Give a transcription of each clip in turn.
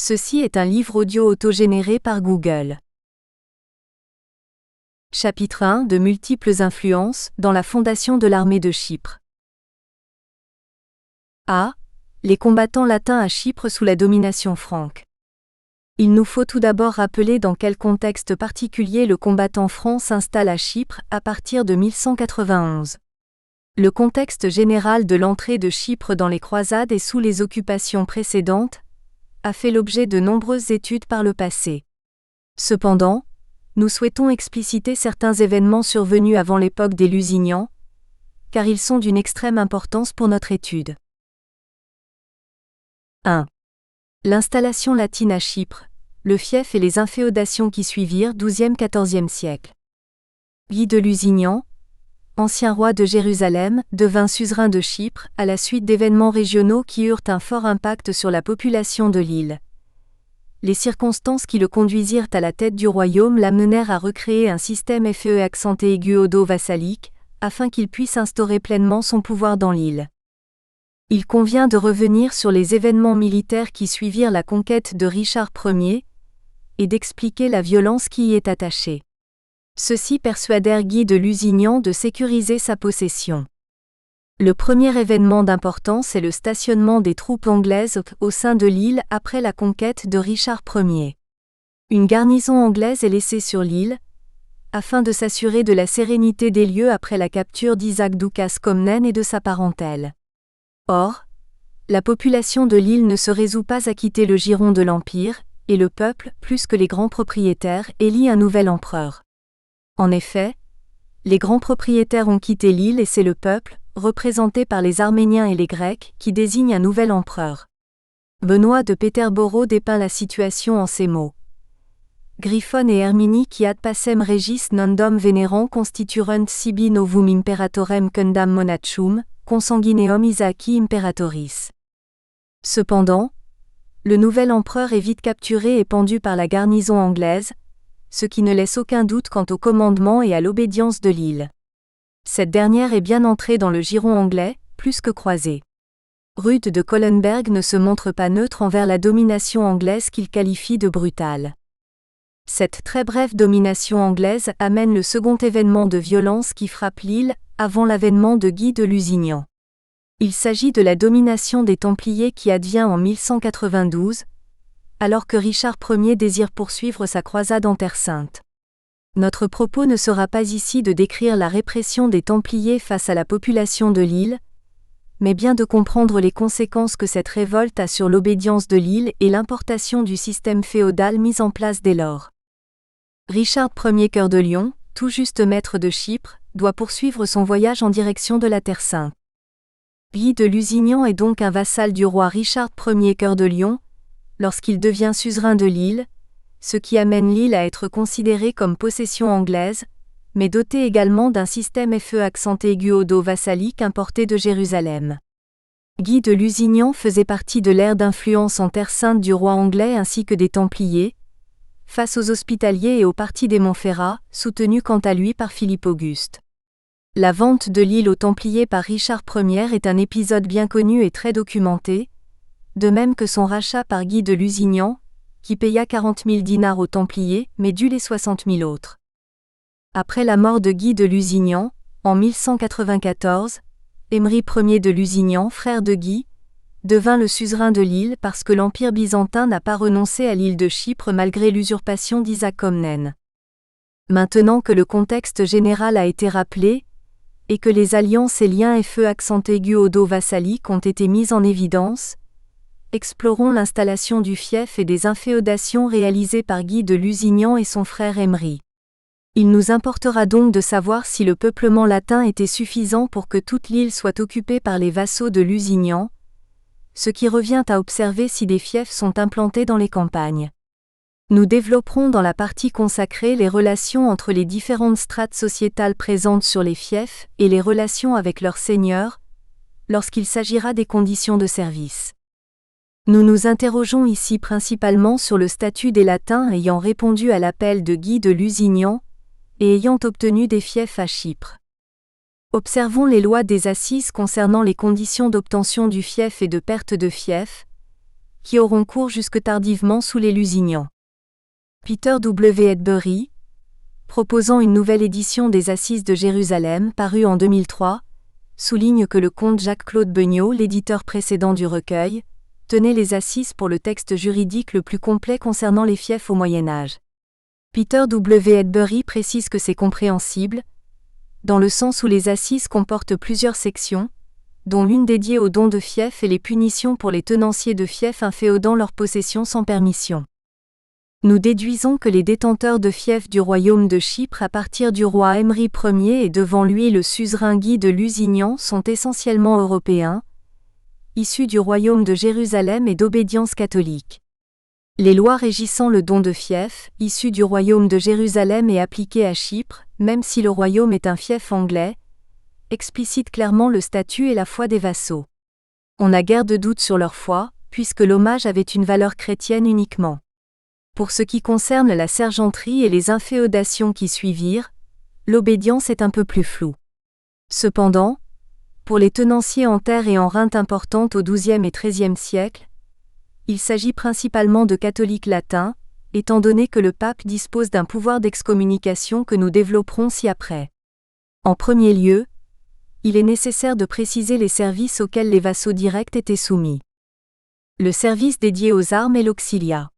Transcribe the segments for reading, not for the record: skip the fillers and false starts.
Ceci est un livre audio autogénéré par Google. Chapitre 1 de multiples influences dans la fondation de l'armée de Chypre. A. Les combattants latins à Chypre sous la domination franque. Il nous faut tout d'abord rappeler dans quel contexte particulier le combattant franc s'installe à Chypre à partir de 1191. Le contexte général de l'entrée de Chypre dans les croisades et sous les occupations précédentes a fait l'objet de nombreuses études par le passé. Cependant, nous souhaitons expliciter certains événements survenus avant l'époque des Lusignans, car ils sont d'une extrême importance pour notre étude. 1. L'installation latine à Chypre, le fief et les inféodations qui suivirent 12e-14e siècle. Guy de Lusignan, ancien roi de Jérusalem, devint suzerain de Chypre à la suite d'événements régionaux qui eurent un fort impact sur la population de l'île. Les circonstances qui le conduisirent à la tête du royaume l'amenèrent à recréer un système féo-vassalique, afin qu'il puisse instaurer pleinement son pouvoir dans l'île. Il convient de revenir sur les événements militaires qui suivirent la conquête de Richard Ier, et d'expliquer la violence qui y est attachée. Ceux-ci persuadèrent Guy de Lusignan de sécuriser sa possession. Le premier événement d'importance est le stationnement des troupes anglaises au sein de l'île après la conquête de Richard Ier. Une garnison anglaise est laissée sur l'île, afin de s'assurer de la sérénité des lieux après la capture d'Isaac Doukas Comnène et de sa parentèle. Or, la population de l'île ne se résout pas à quitter le giron de l'Empire, et le peuple, plus que les grands propriétaires, élit un nouvel empereur. En effet, les grands propriétaires ont quitté l'île et c'est le peuple, représenté par les Arméniens et les Grecs, qui désigne un nouvel empereur. Benoît de Peterborough dépeint la situation en ces mots. Griffon et Herminie qui ad passem regis nondum venerant constituerunt sibi novum imperatorem cundam monachum, consanguineum Isaaci imperatoris. Cependant, le nouvel empereur est vite capturé et pendu par la garnison anglaise, ce qui ne laisse aucun doute quant au commandement et à l'obédience de l'île. Cette dernière est bien entrée dans le giron anglais, plus que croisée. Rude de Collenberg ne se montre pas neutre envers la domination anglaise qu'il qualifie de brutale. Cette très brève domination anglaise amène le second événement de violence qui frappe l'île, avant l'avènement de Guy de Lusignan. Il s'agit de la domination des Templiers qui advient en 1192, alors que Richard Ier désire poursuivre sa croisade en Terre Sainte. Notre propos ne sera pas ici de décrire la répression des Templiers face à la population de l'île, mais bien de comprendre les conséquences que cette révolte a sur l'obédience de l'île et l'importation du système féodal mis en place dès lors. Richard Ier Cœur de Lion, tout juste maître de Chypre, doit poursuivre son voyage en direction de la Terre Sainte. Guy de Lusignan est donc un vassal du roi Richard Ier Cœur de Lion, lorsqu'il devient suzerain de l'île, ce qui amène l'île à être considérée comme possession anglaise, mais dotée également d'un système vassalique importé de Jérusalem. Guy de Lusignan faisait partie de l'ère d'influence en Terre Sainte du roi anglais ainsi que des Templiers, face aux Hospitaliers et au parti des Montferrat, soutenu quant à lui par Philippe Auguste. La vente de l'île aux Templiers par Richard Ier est un épisode bien connu et très documenté, de même que son rachat par Guy de Lusignan, qui paya 40 000 dinars aux Templiers, mais dut les 60 000 autres. Après la mort de Guy de Lusignan, en 1194, Aymeri Ier de Lusignan, frère de Guy, devint le suzerain de l'île parce que l'Empire byzantin n'a pas renoncé à l'île de Chypre malgré l'usurpation d'Isaac Comnène. Maintenant que le contexte général a été rappelé, et que les alliances et liens vassaliques ont été mis en évidence, explorons l'installation du fief et des inféodations réalisées par Guy de Lusignan et son frère Aymeri. Il nous importera donc de savoir si le peuplement latin était suffisant pour que toute l'île soit occupée par les vassaux de Lusignan, ce qui revient à observer si des fiefs sont implantés dans les campagnes. Nous développerons dans la partie consacrée les relations entre les différentes strates sociétales présentes sur les fiefs et les relations avec leurs seigneurs, lorsqu'il s'agira des conditions de service. Nous nous interrogeons ici principalement sur le statut des Latins ayant répondu à l'appel de Guy de Lusignan et ayant obtenu des fiefs à Chypre. Observons les lois des assises concernant les conditions d'obtention du fief et de perte de fief, qui auront cours jusque tardivement sous les Lusignans. Peter W. Edbury, proposant une nouvelle édition des Assises de Jérusalem parue en 2003, souligne que le comte Jacques-Claude Beugnot, l'éditeur précédent du recueil, tenait les Assises pour le texte juridique le plus complet concernant les fiefs au Moyen Âge. Peter W. Edbury précise que c'est compréhensible, dans le sens où les Assises comportent plusieurs sections, dont l'une dédiée aux dons de fiefs et les punitions pour les tenanciers de fiefs inféodant leur possession sans permission. Nous déduisons que les détenteurs de fiefs du royaume de Chypre à partir du roi Emry Ier et devant lui le suzerain Guy de Lusignan sont essentiellement européens, issus du royaume de Jérusalem et d'obédience catholique. Les lois régissant le don de fiefs, issus du royaume de Jérusalem et appliquées à Chypre, même si le royaume est un fief anglais, explicitent clairement le statut et la foi des vassaux. On n'a guère de doute sur leur foi, puisque l'hommage avait une valeur chrétienne uniquement. Pour ce qui concerne la sergenterie et les inféodations qui suivirent, l'obédience est un peu plus floue. Cependant, pour les tenanciers en terre et en rente importantes au XIIe et XIIIe siècle, il s'agit principalement de catholiques latins, étant donné que le pape dispose d'un pouvoir d'excommunication que nous développerons ci-après. En premier lieu, il est nécessaire de préciser les services auxquels les vassaux directs étaient soumis. Le service dédié aux armes et l'auxiliat.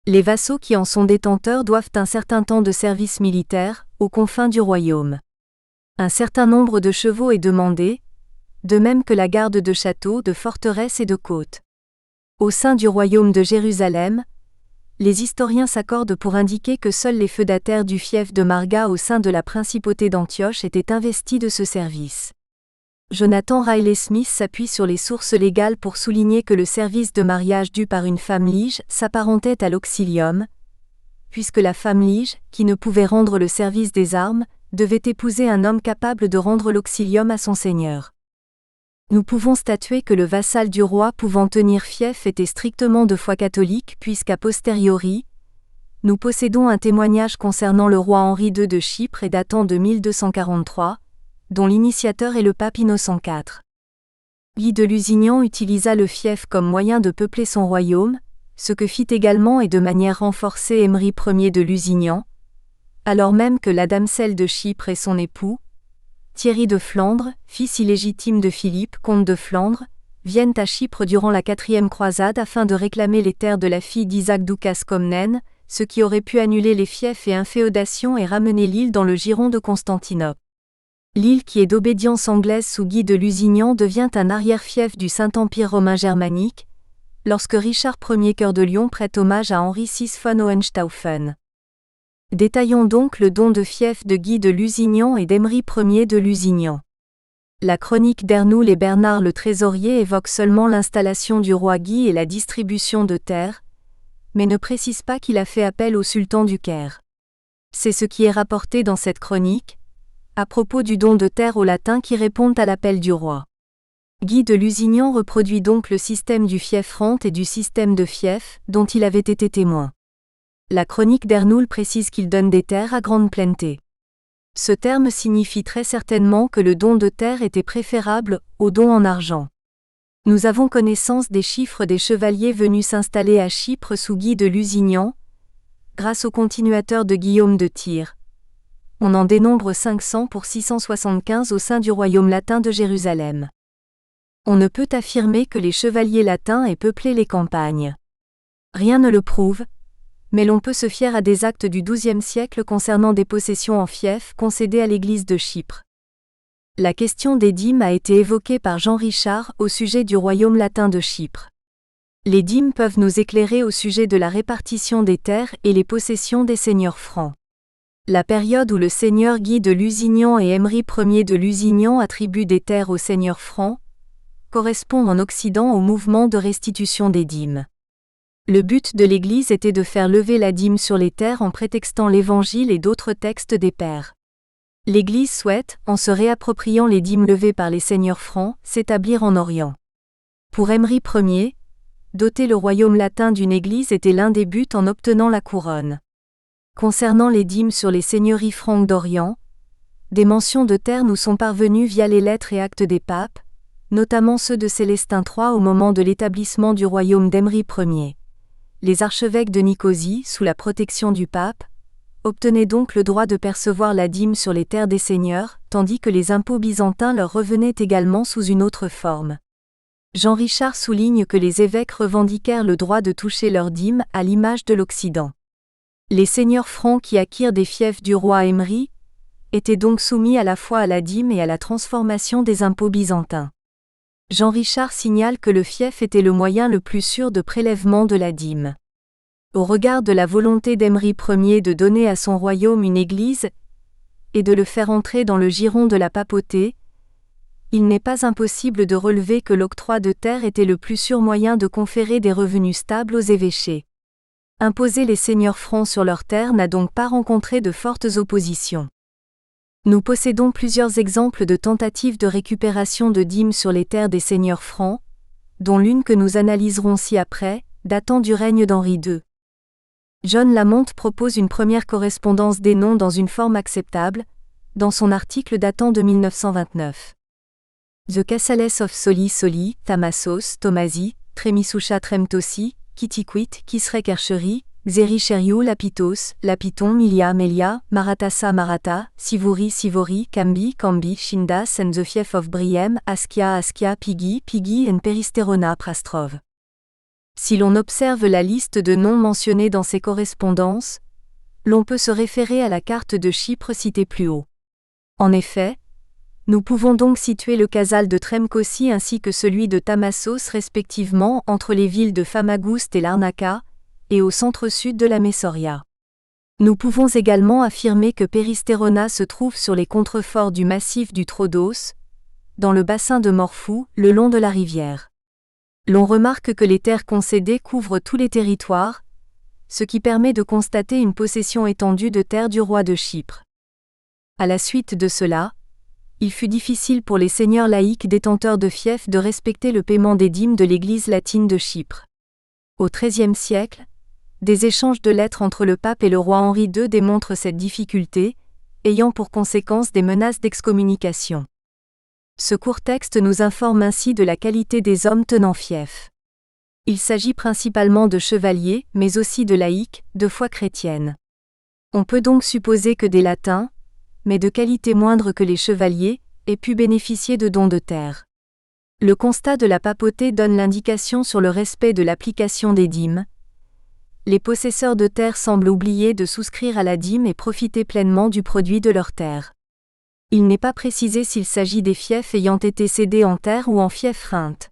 Les vassaux qui en sont détenteurs doivent un certain temps de service militaire, aux confins du royaume. Un certain nombre de chevaux est demandé, de même que la garde de châteaux, de forteresses et de côtes. Au sein du royaume de Jérusalem, les historiens s'accordent pour indiquer que seuls les feudataires du fief de Marga au sein de la principauté d'Antioche étaient investis de ce service. Jonathan Riley Smith s'appuie sur les sources légales pour souligner que le service de mariage dû par une femme lige s'apparentait à l'auxilium, puisque la femme lige, qui ne pouvait rendre le service des armes, devait épouser un homme capable de rendre l'auxilium à son seigneur. Nous pouvons statuer que le vassal du roi pouvant tenir fief était strictement de foi catholique puisqu'à posteriori, nous possédons un témoignage concernant le roi Henri II de Chypre et datant de 1243, dont l'initiateur est le pape Innocent IV. Guy de Lusignan utilisa le fief comme moyen de peupler son royaume, ce que fit également et de manière renforcée Emry Ier de Lusignan, alors même que la damsel de Chypre et son époux, Thierry de Flandre, fils illégitime de Philippe, comte de Flandre, viennent à Chypre durant la 4e croisade afin de réclamer les terres de la fille d'Isaac Doukas Comnène, ce qui aurait pu annuler les fiefs et inféodations et ramener l'île dans le giron de Constantinople. L'île qui est d'obédience anglaise sous Guy de Lusignan devient un arrière-fief du Saint-Empire romain germanique, lorsque Richard Ier Cœur de Lion prête hommage à Henri VI von Hohenstaufen. Détaillons donc le don de fief de Guy de Lusignan et d'Emry Ier de Lusignan. La chronique d'Ernoul et Bernard le Trésorier évoque seulement l'installation du roi Guy et la distribution de terres, mais ne précise pas qu'il a fait appel au sultan du Caire. C'est ce qui est rapporté dans cette chronique, à propos du don de terres aux latins qui répondent à l'appel du roi. Guy de Lusignan reproduit donc le système du fief-rente et du système de fief, dont il avait été témoin. La chronique d'Ernoul précise qu'il donne des terres à grande pleineté. Ce terme signifie très certainement que le don de terre était préférable au don en argent. Nous avons connaissance des chiffres des chevaliers venus s'installer à Chypre sous Guy de Lusignan, grâce au continuateur de Guillaume de Tyr. On en dénombre 500 pour 675 au sein du royaume latin de Jérusalem. On ne peut affirmer que les chevaliers latins aient peuplé les campagnes. Rien ne le prouve, mais l'on peut se fier à des actes du XIIe siècle concernant des possessions en fief concédées à l'église de Chypre. La question des dîmes a été évoquée par Jean Richard au sujet du royaume latin de Chypre. Les dîmes peuvent nous éclairer au sujet de la répartition des terres et les possessions des seigneurs francs. La période où le seigneur Guy de Lusignan et Emry Ier de Lusignan attribuent des terres aux seigneurs francs correspond en Occident au mouvement de restitution des dîmes. Le but de l'Église était de faire lever la dîme sur les terres en prétextant l'Évangile et d'autres textes des pères. L'Église souhaite, en se réappropriant les dîmes levées par les seigneurs francs, s'établir en Orient. Pour Emry Ier, doter le royaume latin d'une Église était l'un des buts en obtenant la couronne. Concernant les dîmes sur les seigneuries franques d'Orient, des mentions de terres nous sont parvenues via les lettres et actes des papes, notamment ceux de Célestin III au moment de l'établissement du royaume d'Hémry Ier. Les archevêques de Nicosie, sous la protection du pape, obtenaient donc le droit de percevoir la dîme sur les terres des seigneurs, tandis que les impôts byzantins leur revenaient également sous une autre forme. Jean Richard souligne que les évêques revendiquèrent le droit de toucher leur dîme à l'image de l'Occident. Les seigneurs francs qui acquirent des fiefs du roi Hémry étaient donc soumis à la fois à la dîme et à la transformation des impôts byzantins. Jean Richard signale que le fief était le moyen le plus sûr de prélèvement de la dîme. Au regard de la volonté d'Hémry Ier de donner à son royaume une église et de le faire entrer dans le giron de la papauté, il n'est pas impossible de relever que l'octroi de terre était le plus sûr moyen de conférer des revenus stables aux évêchés. Imposer les seigneurs francs sur leurs terres n'a donc pas rencontré de fortes oppositions. Nous possédons plusieurs exemples de tentatives de récupération de dîmes sur les terres des seigneurs francs, dont l'une que nous analyserons ci-après, datant du règne d'Henri II. John Lamont propose une première correspondance des noms dans une forme acceptable, dans son article datant de 1929. The Castles of Soli Soli, Tamassos, Tomasi, Tremisoucha Tremtosi, Kitiquit, Kisrek Ercheri, Xeri Cheriou Lapitos, Lapiton Milia Melia, Maratassa Marata, Sivori Sivori, Kambi Kambi, Shindas and the Fief of Briem, Askia Askia Pigi Pigi and Peristerona Prastrov. Si l'on observe la liste de noms mentionnés dans ces correspondances, l'on peut se référer à la carte de Chypre citée plus haut. En effet, nous pouvons donc situer le casal de Tremkossi ainsi que celui de Tamassos respectivement entre les villes de Famagoust et Larnaca, et au centre-sud de la Messoria. Nous pouvons également affirmer que Peristerona se trouve sur les contreforts du massif du Troodos, dans le bassin de Morphou, le long de la rivière. L'on remarque que les terres concédées couvrent tous les territoires, ce qui permet de constater une possession étendue de terres du roi de Chypre. À la suite de cela, il fut difficile pour les seigneurs laïcs détenteurs de fiefs de respecter le paiement des dîmes de l'Église latine de Chypre. Au XIIIe siècle, des échanges de lettres entre le pape et le roi Henri II démontrent cette difficulté, ayant pour conséquence des menaces d'excommunication. Ce court texte nous informe ainsi de la qualité des hommes tenant fief. Il s'agit principalement de chevaliers, mais aussi de laïcs, de foi chrétienne. On peut donc supposer que des latins, mais de qualité moindre que les chevaliers, aient pu bénéficier de dons de terre. Le constat de la papauté donne l'indication sur le respect de l'application des dîmes. Les possesseurs de terre semblent oublier de souscrire à la dîme et profiter pleinement du produit de leur terre. Il n'est pas précisé s'il s'agit des fiefs ayant été cédés en terre ou en fiefs reintes.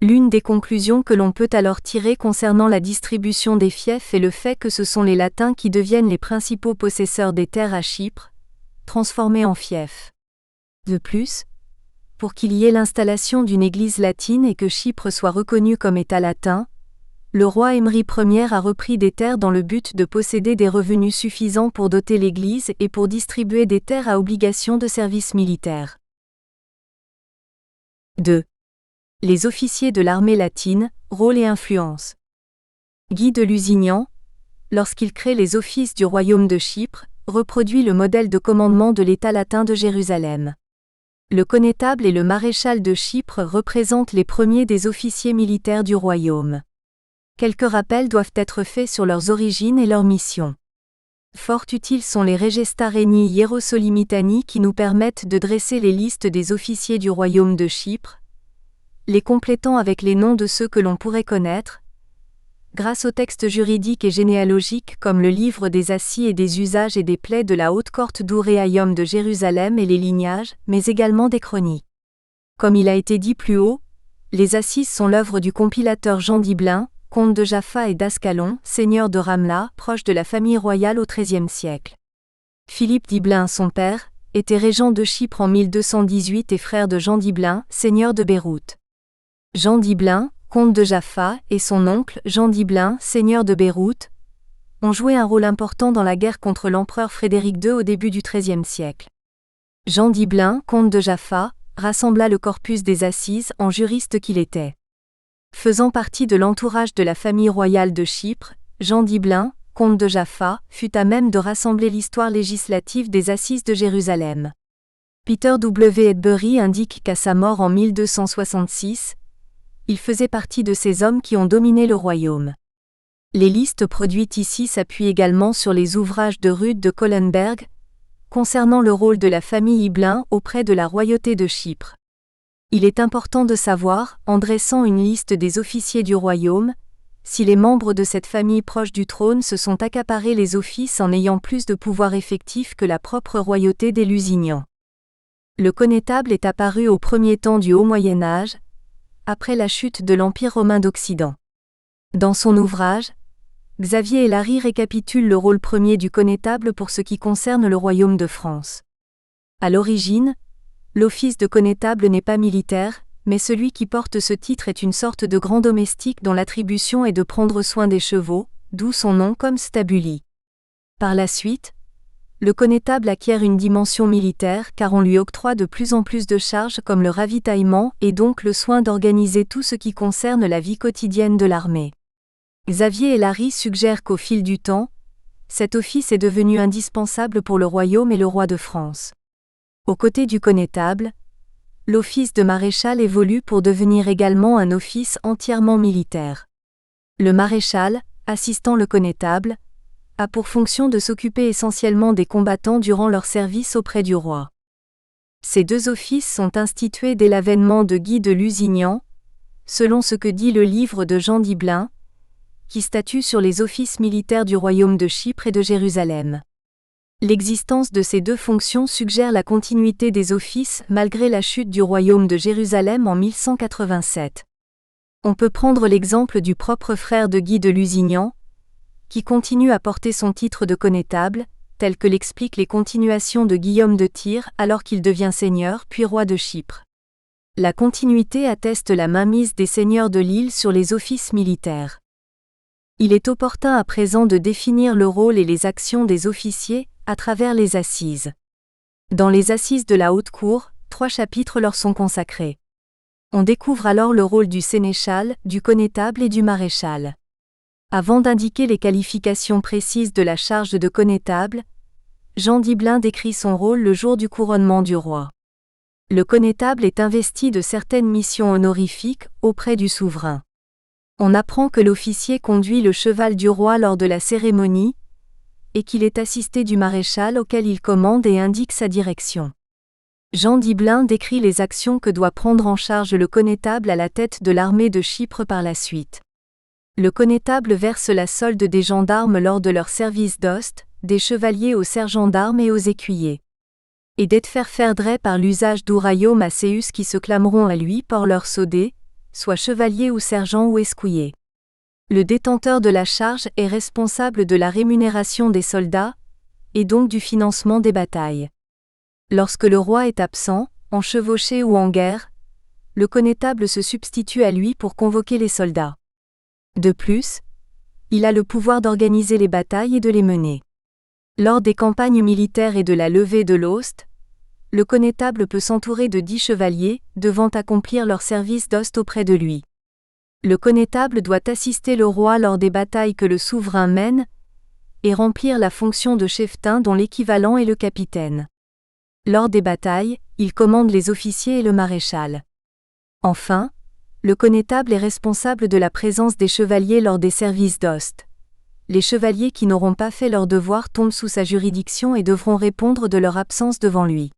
L'une des conclusions que l'on peut alors tirer concernant la distribution des fiefs est le fait que ce sont les latins qui deviennent les principaux possesseurs des terres à Chypre, transformées en fiefs. De plus, pour qu'il y ait l'installation d'une église latine et que Chypre soit reconnue comme État latin, le roi Hémry Ier a repris des terres dans le but de posséder des revenus suffisants pour doter l'Église et pour distribuer des terres à obligation de service militaire. 2. Les officiers de l'armée latine, rôle et influence. Guy de Lusignan, lorsqu'il crée les offices du royaume de Chypre, reproduit le modèle de commandement de l'État latin de Jérusalem. Le connétable et le maréchal de Chypre représentent les premiers des officiers militaires du royaume. Quelques rappels doivent être faits sur leurs origines et leur mission. Fort utiles sont les Regesta Regni Hierosolimitani qui nous permettent de dresser les listes des officiers du royaume de Chypre, les complétant avec les noms de ceux que l'on pourrait connaître, grâce aux textes juridiques et généalogiques comme le livre des Assis et des usages et des plaies de la haute courte d'Ouréaïum de Jérusalem et les lignages, mais également des chroniques. Comme il a été dit plus haut, les Assises sont l'œuvre du compilateur Jean d'Ibelin, comte de Jaffa et d'Ascalon, seigneur de Ramla, proche de la famille royale au XIIIe siècle. Philippe d'Ibelin, son père, était régent de Chypre en 1218 et frère de Jean d'Ibelin, seigneur de Beyrouth. Jean d'Ibelin, comte de Jaffa, et son oncle, Jean d'Ibelin, seigneur de Beyrouth, ont joué un rôle important dans la guerre contre l'empereur Frédéric II au début du XIIIe siècle. Jean d'Ibelin, comte de Jaffa, rassembla le corpus des Assises en juriste qu'il était. Faisant partie de l'entourage de la famille royale de Chypre, Jean d'Ibelin, comte de Jaffa, fut à même de rassembler l'histoire législative des Assises de Jérusalem. Peter W. Edbury indique qu'à sa mort en 1266, il faisait partie de ces hommes qui ont dominé le royaume. Les listes produites ici s'appuient également sur les ouvrages de Rude de Kohlenberg, concernant le rôle de la famille Ibelin auprès de la royauté de Chypre. Il est important de savoir, en dressant une liste des officiers du royaume, si les membres de cette famille proche du trône se sont accaparés les offices en ayant plus de pouvoir effectif que la propre royauté des Lusignans. Le connétable est apparu au premier temps du Haut Moyen Âge, après la chute de l'Empire romain d'Occident. Dans son ouvrage, Xavier Hélary récapitule le rôle premier du connétable pour ce qui concerne le royaume de France. À l'origine, l'office de connétable n'est pas militaire, mais celui qui porte ce titre est une sorte de grand domestique dont l'attribution est de prendre soin des chevaux, d'où son nom comme stabuli. Par la suite, le connétable acquiert une dimension militaire car on lui octroie de plus en plus de charges comme le ravitaillement et donc le soin d'organiser tout ce qui concerne la vie quotidienne de l'armée. Xavier Hélary suggère qu'au fil du temps, cet office est devenu indispensable pour le royaume et le roi de France. Aux côtés du connétable, l'office de maréchal évolue pour devenir également un office entièrement militaire. Le maréchal, assistant le connétable, a pour fonction de s'occuper essentiellement des combattants durant leur service auprès du roi. Ces deux offices sont institués dès l'avènement de Guy de Lusignan, selon ce que dit le livre de Jean d'Ibelin, qui statue sur les offices militaires du royaume de Chypre et de Jérusalem. L'existence de ces deux fonctions suggère la continuité des offices malgré la chute du royaume de Jérusalem en 1187. On peut prendre l'exemple du propre frère de Guy de Lusignan, qui continue à porter son titre de connétable, tel que l'expliquent les continuations de Guillaume de Tyr alors qu'il devient seigneur puis roi de Chypre. La continuité atteste la mainmise des seigneurs de l'île sur les offices militaires. Il est opportun à présent de définir le rôle et les actions des officiers à travers les assises. Dans les assises de la haute cour, 3 chapitres leur sont consacrés. On découvre alors le rôle du sénéchal, du connétable et du maréchal. Avant d'indiquer les qualifications précises de la charge de connétable, Jean d'Ibelin décrit son rôle le jour du couronnement du roi. Le connétable est investi de certaines missions honorifiques auprès du souverain. On apprend que l'officier conduit le cheval du roi lors de la cérémonie, et qu'il est assisté du maréchal auquel il commande et indique sa direction. Jean d'Ibelin décrit les actions que doit prendre en charge le connétable à la tête de l'armée de Chypre par la suite. Le connétable verse la solde des gendarmes lors de leur service d'ost, des chevaliers aux sergents d'armes et aux écuyers. Et d'être faire dray par l'usage d'ouraillaume à Céus qui se clameront à lui pour leur sodé, soit chevalier ou sergent ou escouyer. Le détenteur de la charge est responsable de la rémunération des soldats, et donc du financement des batailles. Lorsque le roi est absent, en chevauchée ou en guerre, le connétable se substitue à lui pour convoquer les soldats. De plus, il a le pouvoir d'organiser les batailles et de les mener. Lors des campagnes militaires et de la levée de l'ost, le connétable peut s'entourer de 10 chevaliers, devant accomplir leur service d'ost auprès de lui. Le connétable doit assister le roi lors des batailles que le souverain mène, et remplir la fonction de cheftain dont l'équivalent est le capitaine. Lors des batailles, il commande les officiers et le maréchal. Enfin, le connétable est responsable de la présence des chevaliers lors des services d'ost. Les chevaliers qui n'auront pas fait leur devoir tombent sous sa juridiction et devront répondre de leur absence devant lui.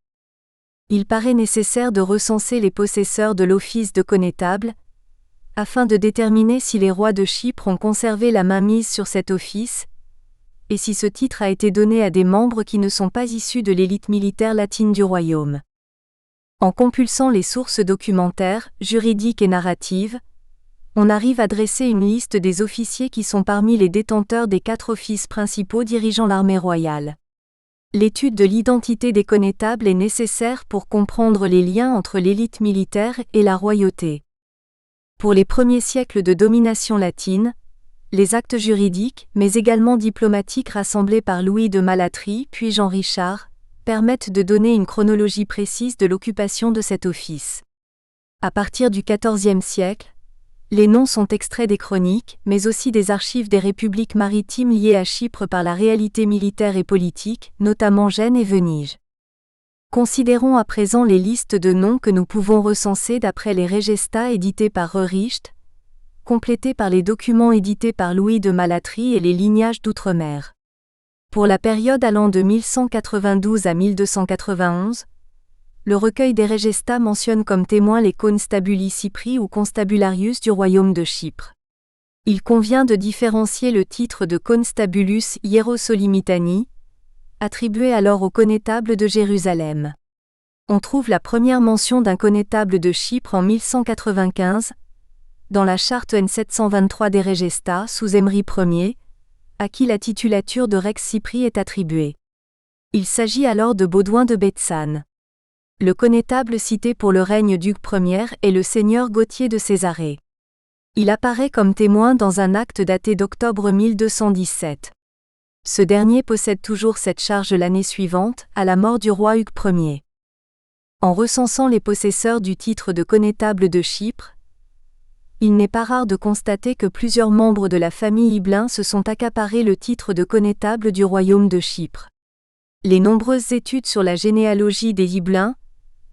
Il paraît nécessaire de recenser les possesseurs de l'office de connétable, afin de déterminer si les rois de Chypre ont conservé la mainmise sur cet office, et si ce titre a été donné à des membres qui ne sont pas issus de l'élite militaire latine du royaume. En compulsant les sources documentaires, juridiques et narratives, on arrive à dresser une liste des officiers qui sont parmi les détenteurs des 4 offices principaux dirigeant l'armée royale. L'étude de l'identité des connétables est nécessaire pour comprendre les liens entre l'élite militaire et la royauté. Pour les premiers siècles de domination latine, les actes juridiques, mais également diplomatiques rassemblés par Louis de Malatrie puis Jean Richard, permettent de donner une chronologie précise de l'occupation de cet office. À partir du XIVe siècle, les noms sont extraits des chroniques, mais aussi des archives des républiques maritimes liées à Chypre par la réalité militaire et politique, notamment Gênes et Venise. Considérons à présent les listes de noms que nous pouvons recenser d'après les Regestas édités par Rericht, complétés par les documents édités par Louis de Malatrie et les lignages d'outre-mer. Pour la période allant de 1192 à 1291, le recueil des Regestas mentionne comme témoins les Constabuli Cypri ou Constabularius du royaume de Chypre. Il convient de différencier le titre de Constabulus Hierosolimitani, attribué alors au connétable de Jérusalem. On trouve la première mention d'un connétable de Chypre en 1195, dans la charte N723 des Regestas sous Emry Ier, à qui la titulature de Rex Cypri est attribuée. Il s'agit alors de Baudouin de Bethsane. Le connétable cité pour le règne d'Hugues Ier est le seigneur Gauthier de Césarée. Il apparaît comme témoin dans un acte daté d'octobre 1217. Ce dernier possède toujours cette charge l'année suivante, à la mort du roi Hugues Ier. En recensant les possesseurs du titre de connétable de Chypre, il n'est pas rare de constater que plusieurs membres de la famille Ibelin se sont accaparés le titre de connétable du royaume de Chypre. Les nombreuses études sur la généalogie des Ibelins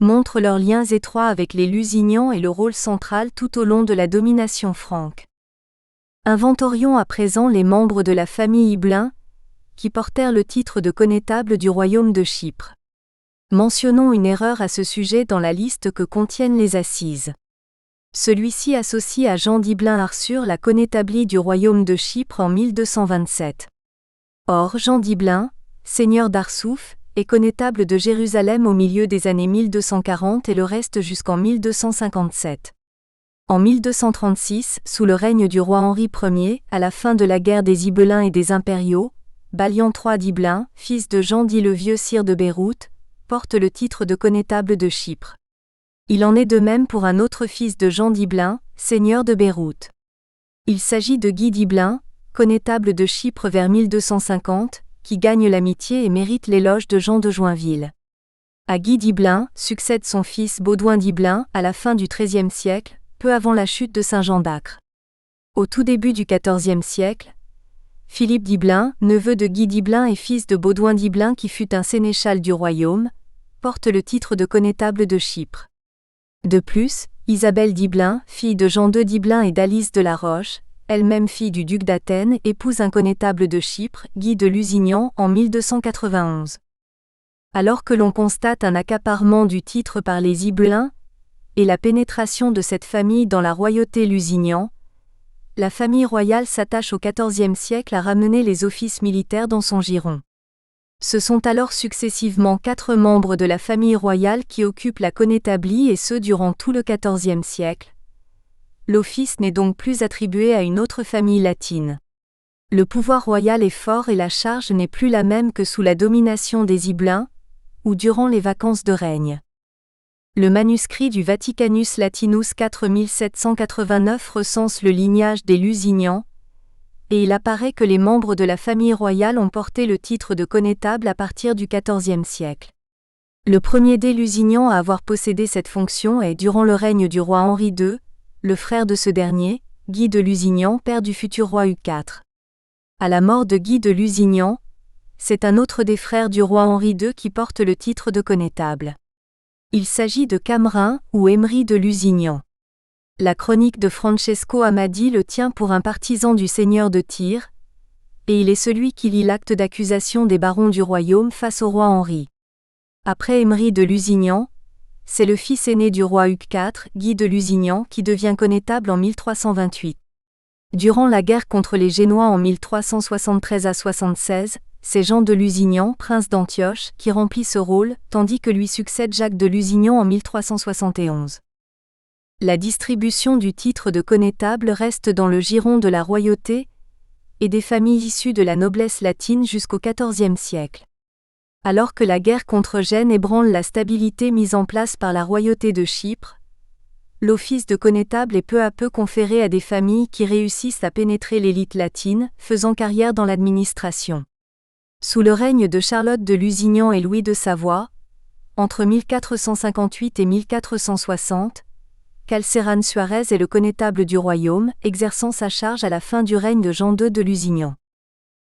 montrent leurs liens étroits avec les Lusignans et le rôle central tout au long de la domination franque. Inventorions à présent les membres de la famille Ibelin qui portèrent le titre de connétable du royaume de Chypre. Mentionnons une erreur à ce sujet dans la liste que contiennent les assises. Celui-ci associe à Jean d'Ibelin Arsur la connétablie du royaume de Chypre en 1227. Or Jean d'Ibelin, seigneur d'Arsouf, est connétable de Jérusalem au milieu des années 1240 et le reste jusqu'en 1257. En 1236, sous le règne du roi Henri Ier, à la fin de la guerre des Ibelins et des impériaux, Balian III d'Ibelin, fils de Jean dit le Vieux sire de Beyrouth, porte le titre de connétable de Chypre. Il en est de même pour un autre fils de Jean d'Ibelin, seigneur de Beyrouth. Il s'agit de Guy d'Ibelin, connétable de Chypre vers 1250, qui gagne l'amitié et mérite l'éloge de Jean de Joinville. À Guy d'Ibelin succède son fils Baudouin d'Ibelin à la fin du XIIIe siècle, peu avant la chute de Saint-Jean d'Acre. Au tout début du XIVe siècle, Philippe d'Ibelin, neveu de Guy d'Ibelin et fils de Baudouin d'Ibelin qui fut un sénéchal du royaume, porte le titre de connétable de Chypre. De plus, Isabelle d'Ibelin, fille de Jean II d'Ibelin et d'Alice de la Roche, elle-même fille du duc d'Athènes, épouse un connétable de Chypre, Guy de Lusignan, en 1291. Alors que l'on constate un accaparement du titre par les Ibelins, et la pénétration de cette famille dans la royauté Lusignan, la famille royale s'attache au XIVe siècle à ramener les offices militaires dans son giron. Ce sont alors successivement 4 membres de la famille royale qui occupent la connétablie et ce durant tout le XIVe siècle. L'office n'est donc plus attribué à une autre famille latine. Le pouvoir royal est fort et la charge n'est plus la même que sous la domination des Ibelins, ou durant les vacances de règne. Le manuscrit du Vaticanus Latinus 4789 recense le lignage des Lusignans, et il apparaît que les membres de la famille royale ont porté le titre de connétable à partir du XIVe siècle. Le premier des Lusignans à avoir possédé cette fonction est, durant le règne du roi Henri II, le frère de ce dernier, Guy de Lusignan, père du futur roi Hugues IV. À la mort de Guy de Lusignan, c'est un autre des frères du roi Henri II qui porte le titre de connétable. Il s'agit de Camerin ou Emery de Lusignan. La chronique de Francesco Amadi le tient pour un partisan du seigneur de Tyr, et il est celui qui lit l'acte d'accusation des barons du royaume face au roi Henri. Après Emery de Lusignan, c'est le fils aîné du roi Hugues IV, Guy de Lusignan, qui devient connétable en 1328. Durant la guerre contre les Génois en 1373 à 76, c'est Jean de Lusignan, prince d'Antioche, qui remplit ce rôle, tandis que lui succède Jacques de Lusignan en 1371. La distribution du titre de connétable reste dans le giron de la royauté et des familles issues de la noblesse latine jusqu'au XIVe siècle. Alors que la guerre contre Gênes ébranle la stabilité mise en place par la royauté de Chypre, l'office de connétable est peu à peu conféré à des familles qui réussissent à pénétrer l'élite latine, faisant carrière dans l'administration. Sous le règne de Charlotte de Lusignan et Louis de Savoie, entre 1458 et 1460, Calceran Suarez est le connétable du royaume, exerçant sa charge à la fin du règne de Jean II de Lusignan.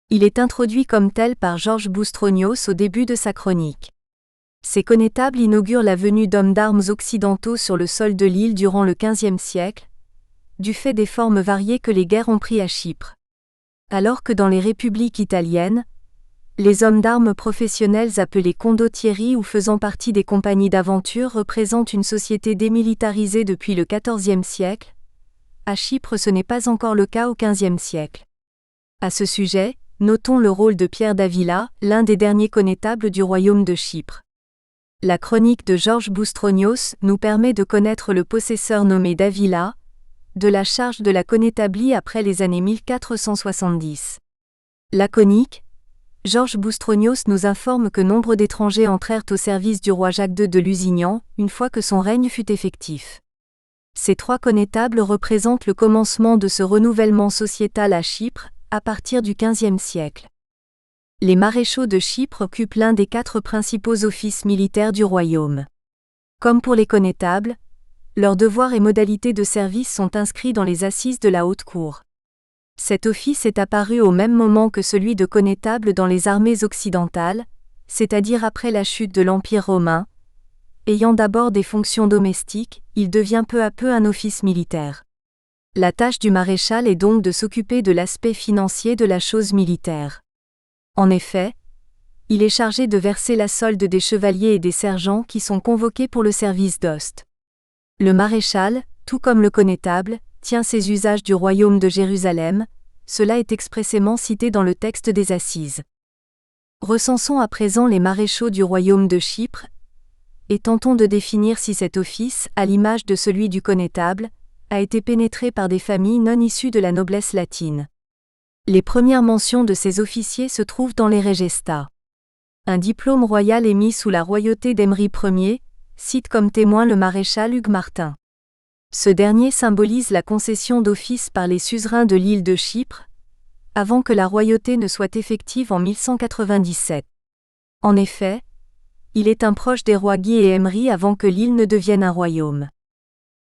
Il est introduit comme tel par Georges Boustronios au début de sa chronique. Ces connétables inaugurent la venue d'hommes d'armes occidentaux sur le sol de l'île durant le XVe siècle, du fait des formes variées que les guerres ont pris à Chypre. Alors que dans les républiques italiennes, les hommes d'armes professionnels appelés condottieri ou faisant partie des compagnies d'aventure représentent une société démilitarisée depuis le XIVe siècle, à Chypre ce n'est pas encore le cas au XVe siècle. À ce sujet, notons le rôle de Pierre d'Avila, l'un des derniers connétables du royaume de Chypre. La chronique de Georges Boustronios nous permet de connaître le possesseur nommé d'Avila, de la charge de la connétablie après les années 1470. Laconique, Georges Boustronios nous informe que nombre d'étrangers entrèrent au service du roi Jacques II de Lusignan, une fois que son règne fut effectif. Ces 3 connétables représentent le commencement de ce renouvellement sociétal à Chypre, à partir du XVe siècle. Les maréchaux de Chypre occupent l'un des 4 principaux offices militaires du royaume. Comme pour les connétables, leurs devoirs et modalités de service sont inscrits dans les assises de la haute cour. Cet office est apparu au même moment que celui de connétable dans les armées occidentales, c'est-à-dire après la chute de l'Empire romain. Ayant d'abord des fonctions domestiques, il devient peu à peu un office militaire. La tâche du maréchal est donc de s'occuper de l'aspect financier de la chose militaire. En effet, il est chargé de verser la solde des chevaliers et des sergents qui sont convoqués pour le service d'ost. Le maréchal, tout comme le connétable, tient ses usages du royaume de Jérusalem, cela est expressément cité dans le texte des Assises. Recensons à présent les maréchaux du royaume de Chypre, et tentons de définir si cet office, à l'image de celui du connétable, a été pénétré par des familles non issues de la noblesse latine. Les premières mentions de ces officiers se trouvent dans les Regesta. Un diplôme royal émis sous la royauté d'Emery Ier cite comme témoin le maréchal Hugues Martin. Ce dernier symbolise la concession d'office par les suzerains de l'île de Chypre, avant que la royauté ne soit effective en 1197. En effet, il est un proche des rois Guy et Emery avant que l'île ne devienne un royaume.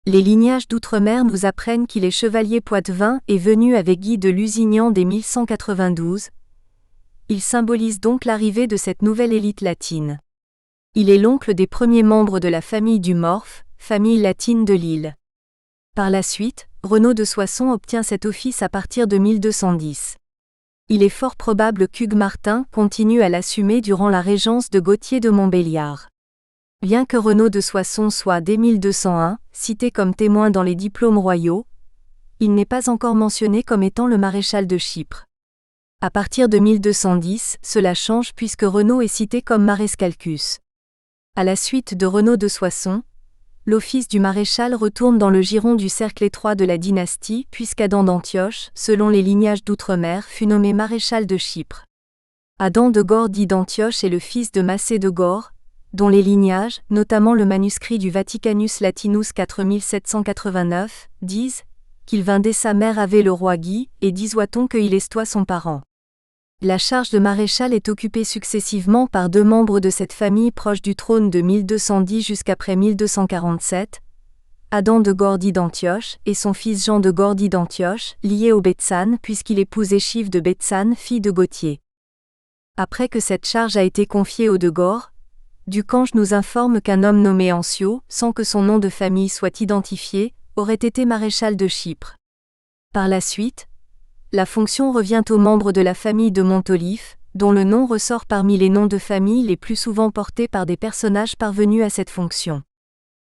Les lignages d'outre-mer nous apprennent qu'il est chevalier poitevin et venu avec Guy de Lusignan dès 1192. Il symbolise donc l'arrivée de cette nouvelle élite latine. Il est l'oncle des premiers membres de la famille du Morphe, famille latine de l'île. Par la suite, Renaud de Soissons obtient cet office à partir de 1210. Il est fort probable qu'Hugues Martin continue à l'assumer durant la régence de Gauthier de Montbéliard. Bien que Renaud de Soissons soit dès 1201 cité comme témoin dans les diplômes royaux, il n'est pas encore mentionné comme étant le maréchal de Chypre. À partir de 1210, cela change puisque Renaud est cité comme marescalcus. À la suite de Renaud de Soissons, l'office du maréchal retourne dans le giron du cercle étroit de la dynastie puisqu'Adam d'Antioche, selon les lignages d'outre-mer, fut nommé maréchal de Chypre. Adam de Gore dit d'Antioche est le fils de Massé de Gore, dont les lignages, notamment le manuscrit du Vaticanus Latinus 4789, disent qu'il vint dès sa mère avec le roi Guy, et disoit-on qu'il estoit son parent. La charge de maréchal est occupée successivement par 2 membres de cette famille proche du trône de 1210 jusqu'après 1247, Adam de Gordie d'Antioche et son fils Jean de Gordie d'Antioche, lié au Bethsan puisqu'il épouse Échive de Bethsan, fille de Gauthier. Après que cette charge a été confiée aux de Gore, Ducange nous informe qu'un homme nommé Ancio, sans que son nom de famille soit identifié, aurait été maréchal de Chypre. Par la suite, la fonction revient aux membres de la famille de Montolif, dont le nom ressort parmi les noms de famille les plus souvent portés par des personnages parvenus à cette fonction.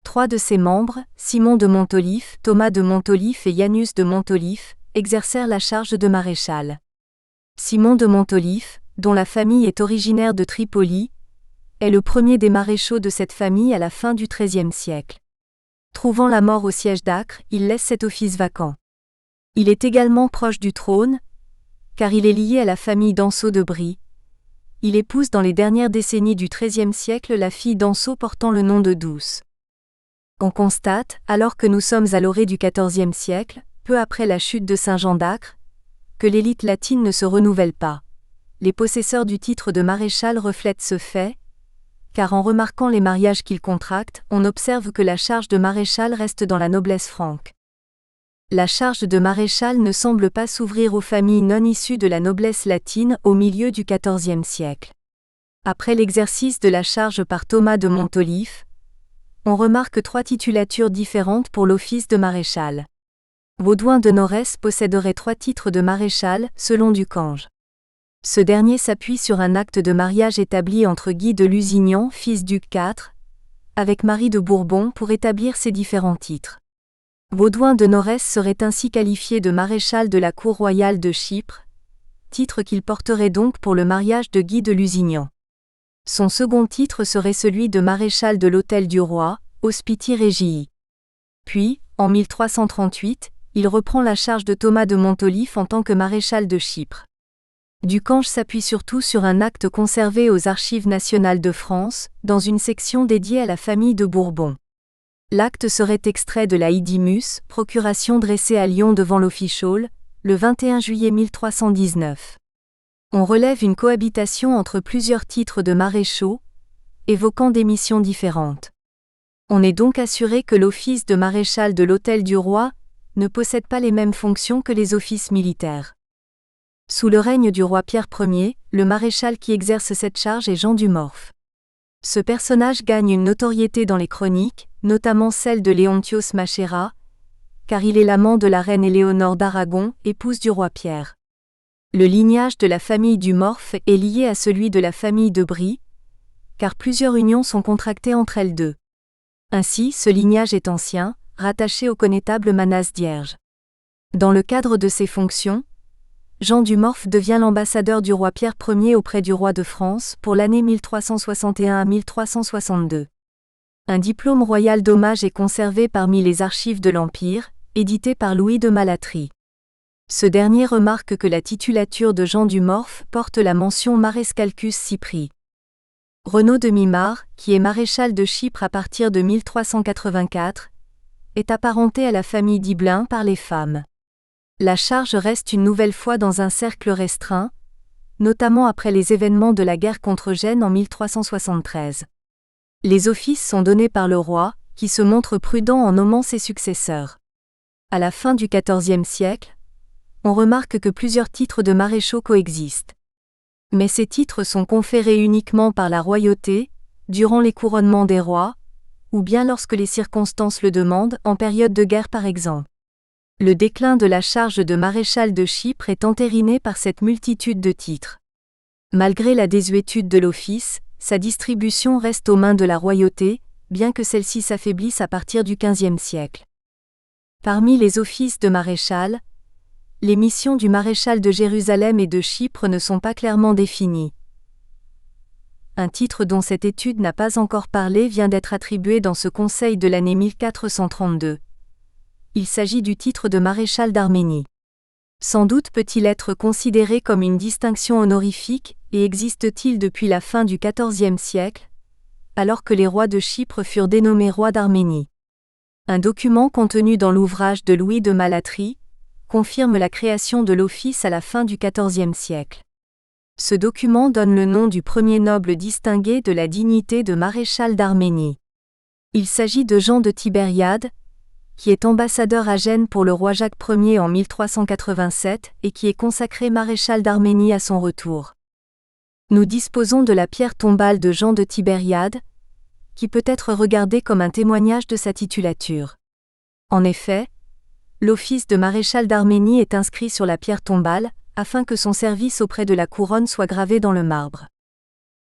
3 de ces membres, Simon de Montolif, Thomas de Montolif et Janus de Montolif, exercèrent la charge de maréchal. Simon de Montolif, dont la famille est originaire de Tripoli, est le premier des maréchaux de cette famille à la fin du XIIIe siècle. Trouvant la mort au siège d'Acre, il laisse cet office vacant. Il est également proche du trône, car il est lié à la famille d'Anceau de Brie. Il épouse dans les dernières décennies du XIIIe siècle la fille d'Anceau portant le nom de Douce. On constate, alors que nous sommes à l'orée du XIVe siècle, peu après la chute de Saint-Jean d'Acre, que l'élite latine ne se renouvelle pas. Les possesseurs du titre de maréchal reflètent ce fait, car en remarquant les mariages qu'ils contractent, on observe que la charge de maréchal reste dans la noblesse franque. La charge de maréchal ne semble pas s'ouvrir aux familles non issues de la noblesse latine au milieu du XIVe siècle. Après l'exercice de la charge par Thomas de Montolif, on remarque 3 titulatures différentes pour l'office de maréchal. Baudouin de Norès posséderait 3 titres de maréchal, selon Ducange. Ce dernier s'appuie sur un acte de mariage établi entre Guy de Lusignan, fils d'Hugues IV, avec Marie de Bourbon pour établir ces différents titres. Baudouin de Norès serait ainsi qualifié de maréchal de la cour royale de Chypre, titre qu'il porterait donc pour le mariage de Guy de Lusignan. Son second titre serait celui de maréchal de l'hôtel du roi, Hospiti Regii. Puis, en 1338, il reprend la charge de Thomas de Montolif en tant que maréchal de Chypre. Ducange s'appuie surtout sur un acte conservé aux Archives nationales de France, dans une section dédiée à la famille de Bourbon. L'acte serait extrait de la Idimus, procuration dressée à Lyon devant l'Official, le 21 juillet 1319. On relève une cohabitation entre plusieurs titres de maréchaux, évoquant des missions différentes. On est donc assuré que l'office de maréchal de l'hôtel du roi ne possède pas les mêmes fonctions que les offices militaires. Sous le règne du roi Pierre Ier, le maréchal qui exerce cette charge est Jean du Morph. Ce personnage gagne une notoriété dans les chroniques, notamment celle de Léontios Machéra, car il est l'amant de la reine Éléonore d'Aragon, épouse du roi Pierre. Le lignage de la famille du Morph est lié à celui de la famille de Brie, car plusieurs unions sont contractées entre elles deux. Ainsi, ce lignage est ancien, rattaché au connétable Manase d'Hierges. Dans le cadre de ses fonctions, Jean du Morph devient l'ambassadeur du roi Pierre Ier auprès du roi de France pour l'année 1361 à 1362. Un diplôme royal d'hommage est conservé parmi les archives de l'Empire, édité par Louis de Malatrie. Ce dernier remarque que la titulature de Jean du Morph porte la mention Marescalcus Cypri. Renaud de Mimar, qui est maréchal de Chypre à partir de 1384, est apparenté à la famille d'Ibelin par les femmes. La charge reste une nouvelle fois dans un cercle restreint, notamment après les événements de la guerre contre Gênes en 1373. Les offices sont donnés par le roi, qui se montre prudent en nommant ses successeurs. À la fin du XIVe siècle, on remarque que plusieurs titres de maréchaux coexistent. Mais ces titres sont conférés uniquement par la royauté, durant les couronnements des rois, ou bien lorsque les circonstances le demandent, en période de guerre par exemple. Le déclin de la charge de maréchal de Chypre est entériné par cette multitude de titres. Malgré la désuétude de l'office, sa distribution reste aux mains de la royauté, bien que celle-ci s'affaiblisse à partir du XVe siècle. Parmi les offices de maréchal, les missions du maréchal de Jérusalem et de Chypre ne sont pas clairement définies. Un titre dont cette étude n'a pas encore parlé vient d'être attribué dans ce conseil de l'année 1432. Il s'agit du titre de maréchal d'Arménie. Sans doute peut-il être considéré comme une distinction honorifique et existe-t-il depuis la fin du XIVe siècle, alors que les rois de Chypre furent dénommés rois d'Arménie. Un document contenu dans l'ouvrage de Louis de Malatrie confirme la création de l'office à la fin du XIVe siècle. Ce document donne le nom du premier noble distingué de la dignité de maréchal d'Arménie. Il s'agit de Jean de Tibériade, qui est ambassadeur à Gênes pour le roi Jacques Ier en 1387 et qui est consacré maréchal d'Arménie à son retour. Nous disposons de la pierre tombale de Jean de Tibériade, qui peut être regardée comme un témoignage de sa titulature. En effet, l'office de maréchal d'Arménie est inscrit sur la pierre tombale, afin que son service auprès de la couronne soit gravé dans le marbre.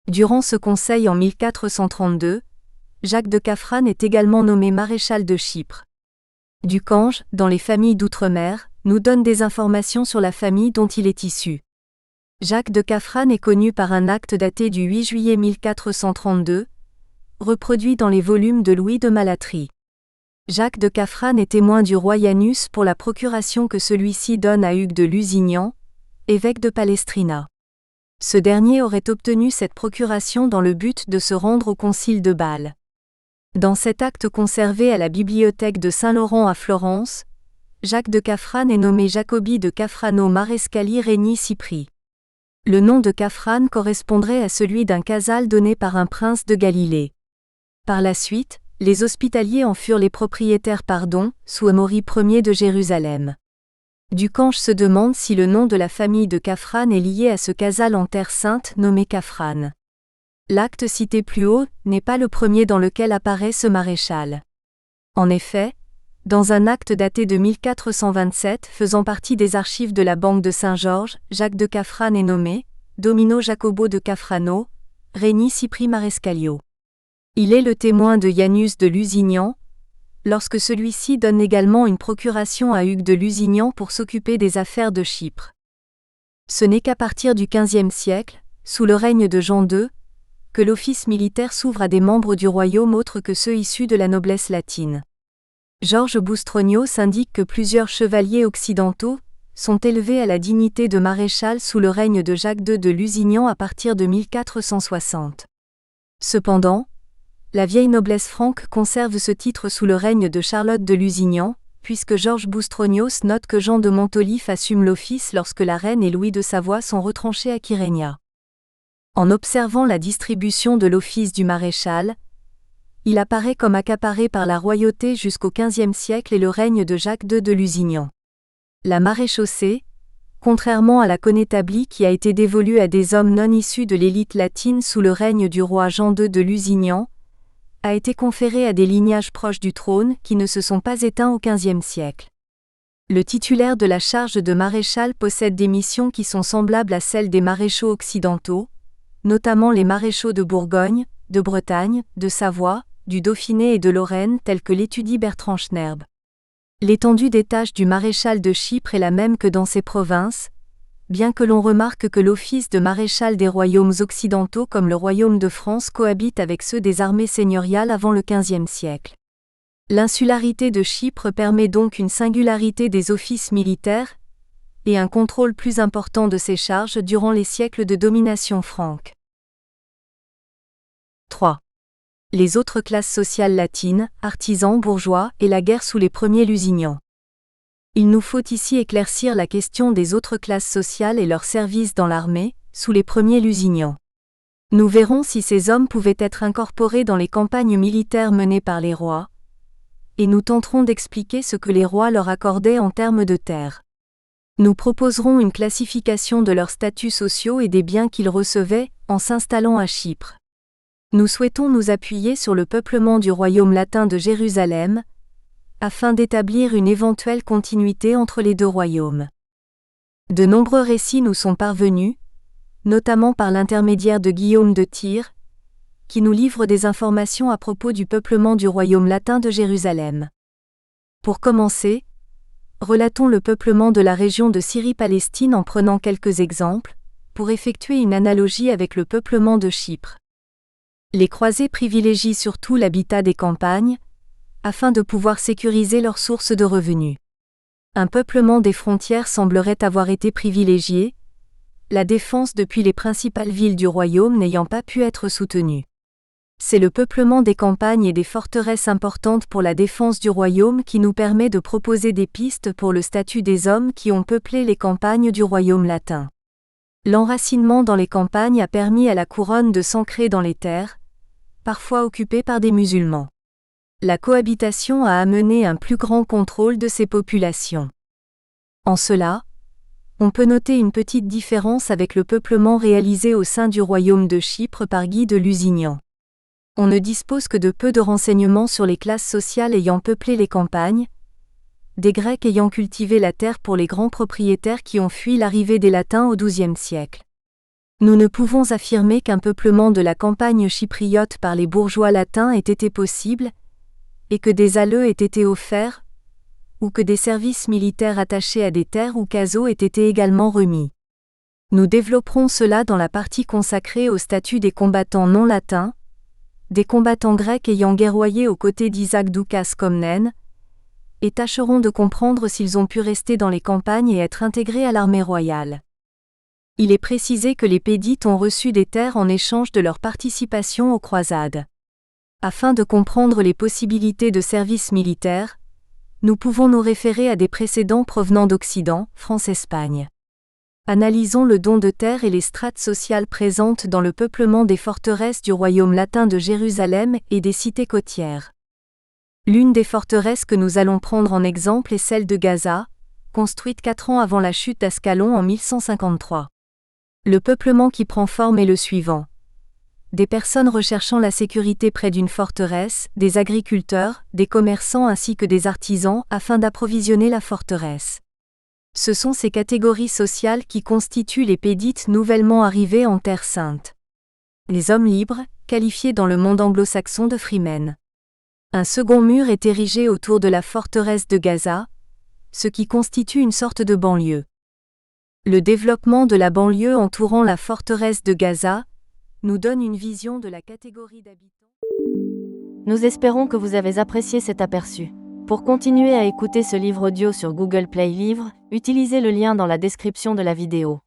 Durant ce conseil en 1432, Jacques de Cafrane est également nommé maréchal de Chypre. Ducange, dans les familles d'outre-mer, nous donne des informations sur la famille dont il est issu. Jacques de Cafrane est connu par un acte daté du 8 juillet 1432, reproduit dans les volumes de Louis de Malatrie. Jacques de Cafrane est témoin du roi Janus pour la procuration que celui-ci donne à Hugues de Lusignan, évêque de Palestrina. Ce dernier aurait obtenu cette procuration dans le but de se rendre au concile de Bâle. Dans cet acte conservé à la bibliothèque de Saint-Laurent à Florence, Jacques de Cafrane est nommé Jacobi de Cafrano Marescali Regni Cypri. Le nom de Cafrane correspondrait à celui d'un casal donné par un prince de Galilée. Par la suite, les Hospitaliers en furent les propriétaires sous Amaury Ier de Jérusalem. Ducange se demande si le nom de la famille de Cafrane est lié à ce casal en Terre Sainte nommé Cafrane. L'acte cité plus haut n'est pas le premier dans lequel apparaît ce maréchal. En effet, dans un acte daté de 1427 faisant partie des archives de la Banque de Saint-Georges, Jacques de Cafrane est nommé Domino Jacobo de Cafrano, Reni Cipri Marescalio. Il est le témoin de Janus de Lusignan, lorsque celui-ci donne également une procuration à Hugues de Lusignan pour s'occuper des affaires de Chypre. Ce n'est qu'à partir du XVe siècle, sous le règne de Jean II, que l'office militaire s'ouvre à des membres du royaume autres que ceux issus de la noblesse latine. Georges Boustronios indique que plusieurs chevaliers occidentaux sont élevés à la dignité de maréchal sous le règne de Jacques II de Lusignan à partir de 1460. Cependant, la vieille noblesse franque conserve ce titre sous le règne de Charlotte de Lusignan, puisque Georges Boustronios note que Jean de Montolif assume l'office lorsque la reine et Louis de Savoie sont retranchés à Kyrenia. En observant la distribution de l'office du maréchal, il apparaît comme accaparé par la royauté jusqu'au XVe siècle et le règne de Jacques II de Lusignan. La maréchaussée, contrairement à la connétablie qui a été dévolue à des hommes non issus de l'élite latine sous le règne du roi Jean II de Lusignan, a été conférée à des lignages proches du trône qui ne se sont pas éteints au XVe siècle. Le titulaire de la charge de maréchal possède des missions qui sont semblables à celles des maréchaux occidentaux, notamment les maréchaux de Bourgogne, de Bretagne, de Savoie, du Dauphiné et de Lorraine tels que l'étudie Bertrand Schnerb. L'étendue des tâches du maréchal de Chypre est la même que dans ces provinces, bien que l'on remarque que l'office de maréchal des royaumes occidentaux comme le royaume de France cohabite avec ceux des armées seigneuriales avant le XVe siècle. L'insularité de Chypre permet donc une singularité des offices militaires et un contrôle plus important de ses charges durant les siècles de domination franque. 3. Les autres classes sociales latines, artisans, bourgeois, et la guerre sous les premiers Lusignans. Il nous faut ici éclaircir la question des autres classes sociales et leur service dans l'armée, sous les premiers Lusignans. Nous verrons si ces hommes pouvaient être incorporés dans les campagnes militaires menées par les rois, et nous tenterons d'expliquer ce que les rois leur accordaient en termes de terres. Nous proposerons une classification de leurs statuts sociaux et des biens qu'ils recevaient en s'installant à Chypre. Nous souhaitons nous appuyer sur le peuplement du royaume latin de Jérusalem, afin d'établir une éventuelle continuité entre les deux royaumes. De nombreux récits nous sont parvenus, notamment par l'intermédiaire de Guillaume de Tyr, qui nous livre des informations à propos du peuplement du royaume latin de Jérusalem. Pour commencer, relatons le peuplement de la région de Syrie-Palestine en prenant quelques exemples, pour effectuer une analogie avec le peuplement de Chypre. Les croisés privilégient surtout l'habitat des campagnes, afin de pouvoir sécuriser leurs sources de revenus. Un peuplement des frontières semblerait avoir été privilégié, la défense depuis les principales villes du royaume n'ayant pas pu être soutenue. C'est le peuplement des campagnes et des forteresses importantes pour la défense du royaume qui nous permet de proposer des pistes pour le statut des hommes qui ont peuplé les campagnes du royaume latin. L'enracinement dans les campagnes a permis à la couronne de s'ancrer dans les terres, parfois occupées par des musulmans. La cohabitation a amené un plus grand contrôle de ces populations. En cela, on peut noter une petite différence avec le peuplement réalisé au sein du royaume de Chypre par Guy de Lusignan. On ne dispose que de peu de renseignements sur les classes sociales ayant peuplé les campagnes, des Grecs ayant cultivé la terre pour les grands propriétaires qui ont fui l'arrivée des Latins au XIIe siècle. Nous ne pouvons affirmer qu'un peuplement de la campagne chypriote par les bourgeois latins ait été possible, et que des alleux aient été offerts, ou que des services militaires attachés à des terres ou caseaux aient été également remis. Nous développerons cela dans la partie consacrée au statut des combattants non latins, des combattants grecs ayant guerroyé aux côtés d'Isaac Doukas Comnène, et tâcherons de comprendre s'ils ont pu rester dans les campagnes et être intégrés à l'armée royale. Il est précisé que les Pédites ont reçu des terres en échange de leur participation aux croisades. Afin de comprendre les possibilités de service militaire, nous pouvons nous référer à des précédents provenant d'Occident, France-Espagne. Analysons le don de terre et les strates sociales présentes dans le peuplement des forteresses du royaume latin de Jérusalem et des cités côtières. L'une des forteresses que nous allons prendre en exemple est celle de Gaza, construite 4 ans avant la chute d'Ascalon en 1153. Le peuplement qui prend forme est le suivant. Des personnes recherchant la sécurité près d'une forteresse, des agriculteurs, des commerçants ainsi que des artisans afin d'approvisionner la forteresse. Ce sont ces catégories sociales qui constituent les Pédites nouvellement arrivés en Terre Sainte. Les hommes libres, qualifiés dans le monde anglo-saxon de freemen. Un second mur est érigé autour de la forteresse de Gaza, ce qui constitue une sorte de banlieue. Le développement de la banlieue entourant la forteresse de Gaza nous donne une vision de la catégorie d'habitants. Nous espérons que vous avez apprécié cet aperçu. Pour continuer à écouter ce livre audio sur Google Play Livres, utilisez le lien dans la description de la vidéo.